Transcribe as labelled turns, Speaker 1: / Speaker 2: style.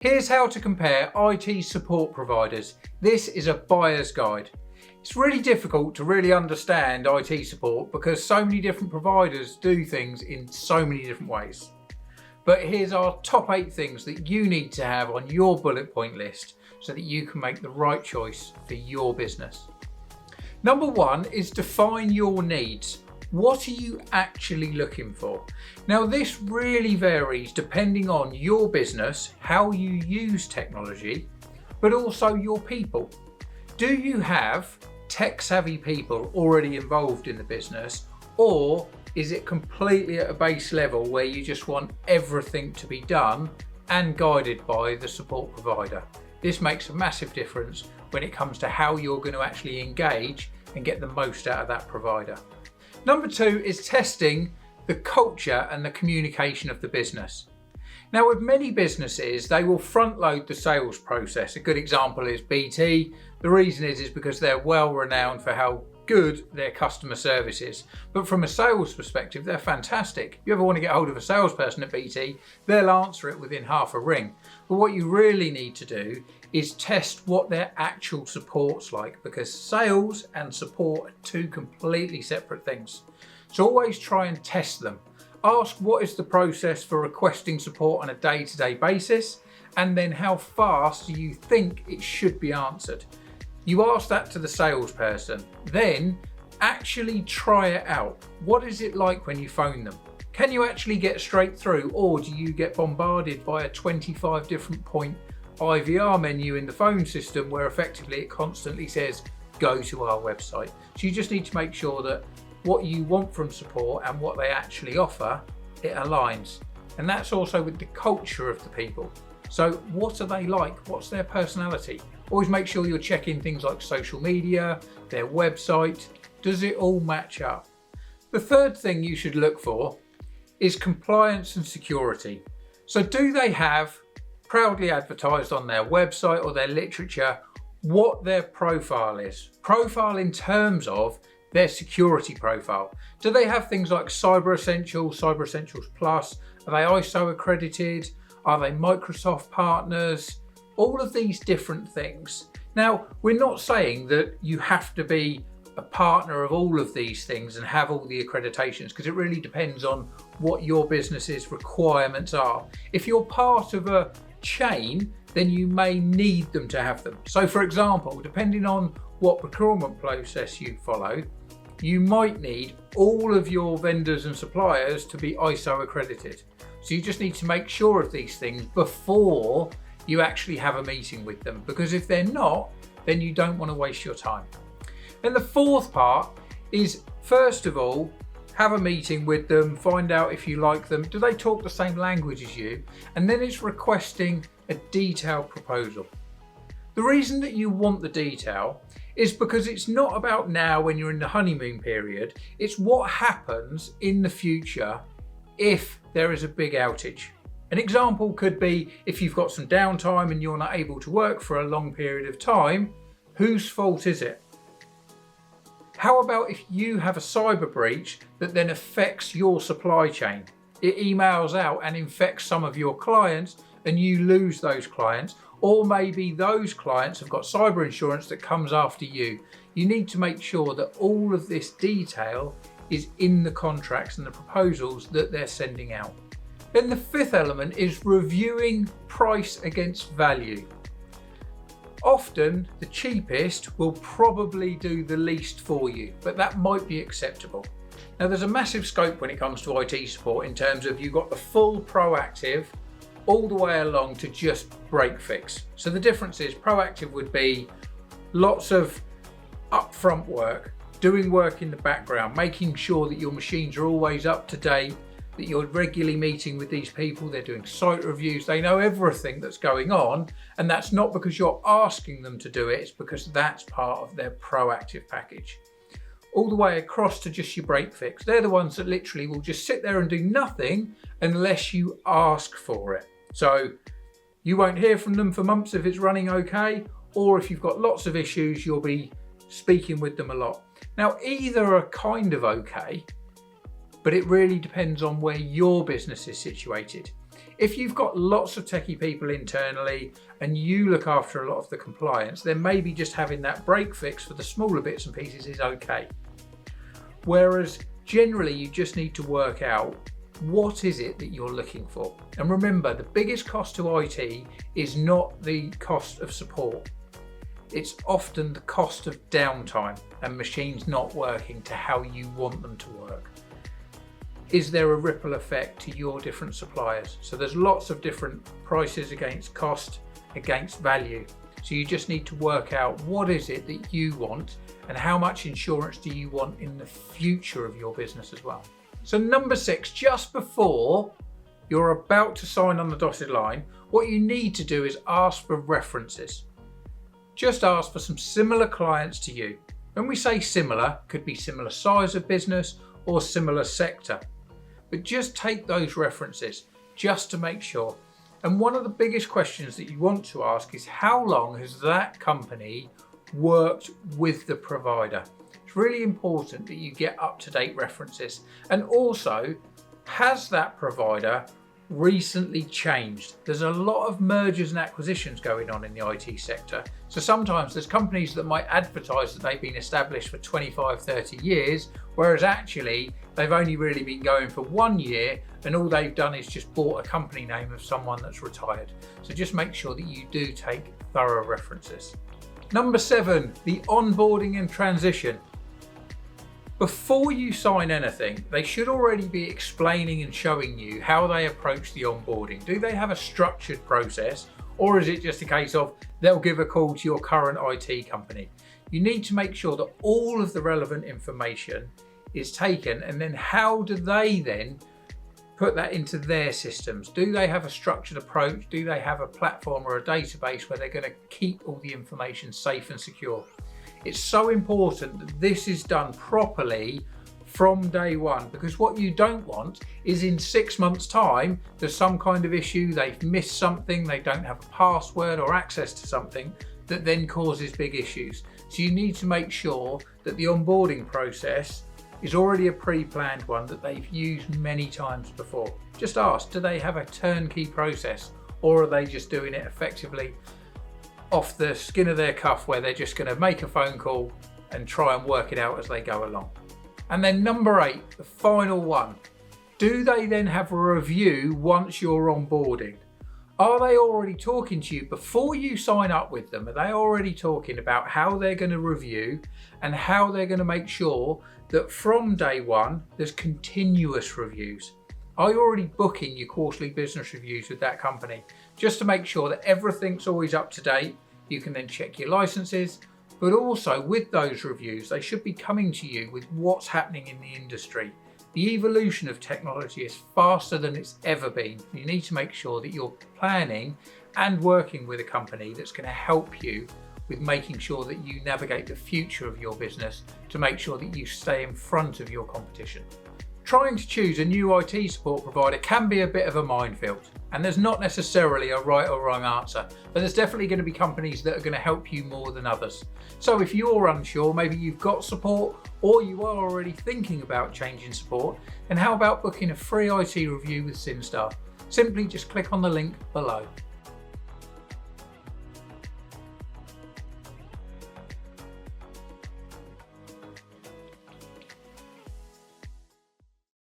Speaker 1: Here's how to compare IT support providers. This is a buyer's guide. It's really difficult to really understand IT support because so many different providers do things in so many different ways. But here's our top 8 things that you need to have on your bullet point list so that you can make the right choice for your business. Number 1 is define your needs. What are you actually looking for? Now, this really varies depending on your business, how you use technology, but also your people. Do you have tech-savvy people already involved in the business, or is it completely at a base level where you just want everything to be done and guided by the support provider? This makes a massive difference when it comes to how you're going to actually engage and get the most out of that provider. Number 2 is testing the culture and the communication of the business. Now, with many businesses, they will front load the sales process. A good example is BT. The reason is because they're well renowned for how good their customer service is. But from a sales perspective, they're fantastic. If you ever want to get hold of a salesperson at BT, they'll answer it within half a ring. But what you really need to do is test what their actual support's like, because sales and support are 2 completely separate things. So always try and test them. Ask what is the process for requesting support on a day-to-day basis, and then how fast do you think it should be answered. You ask that to the salesperson, then actually try it out. What is it like when you phone them? Can you actually get straight through, or do you get bombarded by a 25 different point IVR menu in the phone system where effectively it constantly says go to our website? So you just need to make sure that what you want from support and what they actually offer, it aligns. And that's also with the culture of the people. So what are they like? What's their personality? Always make sure you're checking things like social media, their website. Does it all match up? The third thing you should look for is compliance and security. So do they have proudly advertised on their website or their literature what their profile is? Profile in terms of their security profile. Do they have things like Cyber Essentials, Cyber Essentials Plus? Are they ISO accredited? Are they Microsoft partners? All of these different things. Now, we're not saying that you have to be a partner of all of these things and have all the accreditations, because it really depends on what your business's requirements are. If you're part of a chain, then you may need them to have them. So for example, depending on what procurement process you follow, you might need all of your vendors and suppliers to be ISO accredited. So you just need to make sure of these things before you actually have a meeting with them, because if they're not, then you don't want to waste your time. And the fourth part is, first of all, have a meeting with them, find out if you like them, do they talk the same language as you, and then it's requesting a detailed proposal. The reason that you want the detail is because it's not about now when you're in the honeymoon period, it's what happens in the future if there is a big outage. An example could be if you've got some downtime and you're not able to work for a long period of time, whose fault is it? How about if you have a cyber breach that then affects your supply chain? It emails out and infects some of your clients and you lose those clients, or maybe those clients have got cyber insurance that comes after you. You need to make sure that all of this detail is in the contracts and the proposals that they're sending out. Then the fifth element is reviewing price against value. Often the cheapest will probably do the least for you, but that might be acceptable. Now there's a massive scope when it comes to IT support in terms of you've got the full proactive all the way along to just break fix. So the difference is proactive would be lots of upfront work, doing work in the background, making sure that your machines are always up to date, that you're regularly meeting with these people, they're doing site reviews, they know everything that's going on, and that's not because you're asking them to do it, it's because that's part of their proactive package. All the way across to just your break fix. They're the ones that literally will just sit there and do nothing unless you ask for it. So you won't hear from them for months if it's running okay, or if you've got lots of issues, you'll be speaking with them a lot. Now, either are kind of okay, but it really depends on where your business is situated. If you've got lots of techie people internally and you look after a lot of the compliance, then maybe just having that break fix for the smaller bits and pieces is okay. Whereas generally you just need to work out what is it that you're looking for. And remember, the biggest cost to IT is not the cost of support. It's often the cost of downtime and machines not working to how you want them to work. Is there a ripple effect to your different suppliers? So there's lots of different prices against cost, against value. So you just need to work out what is it that you want and how much insurance do you want in the future of your business as well. So number 6, just before you're about to sign on the dotted line, what you need to do is ask for references. Just ask for some similar clients to you. When we say similar, could be similar size of business or similar sector. But just take those references just to make sure. And one of the biggest questions that you want to ask is, how long has that company worked with the provider? It's really important that you get up-to-date references. And also, has that provider recently changed? There's a lot of mergers and acquisitions going on in the IT sector. So sometimes there's companies that might advertise that they've been established for 25, 30 years, whereas actually they've only really been going for 1 year and all they've done is just bought a company name of someone that's retired. So just make sure that you do take thorough references. Number 7, the onboarding and transition. Before you sign anything, they should already be explaining and showing you how they approach the onboarding. Do they have a structured process, or is it just a case of they'll give a call to your current IT company? You need to make sure that all of the relevant information is taken, and then how do they then put that into their systems? Do they have a structured approach? Do they have a platform or a database where they're going to keep all the information safe and secure? It's so important that this is done properly from day one, because what you don't want is in 6 months' time, there's some kind of issue, they've missed something, they don't have a password or access to something that then causes big issues. So you need to make sure that the onboarding process is already a pre-planned one that they've used many times before. Just ask, do they have a turnkey process, or are they just doing it effectively off the skin of their cuff, where they're just going to make a phone call and try and work it out as they go along? And then number 8, the final one, do they then have a review once you're onboarding? Are they already talking to you before you sign up with them? Are they already talking about how they're going to review and how they're going to make sure that from day one there's continuous reviews? Are you already booking your quarterly business reviews with that company, just to make sure that everything's always up to date? You can then check your licenses, but also with those reviews, they should be coming to you with what's happening in the industry. The evolution of technology is faster than it's ever been. You need to make sure that you're planning and working with a company that's going to help you with making sure that you navigate the future of your business to make sure that you stay in front of your competition. Trying to choose a new IT support provider can be a bit of a minefield, and there's not necessarily a right or wrong answer, but there's definitely going to be companies that are going to help you more than others. So if you're unsure, maybe you've got support or you are already thinking about changing support, then how about booking a free IT review with Syn-Star? Simply just click on the link below.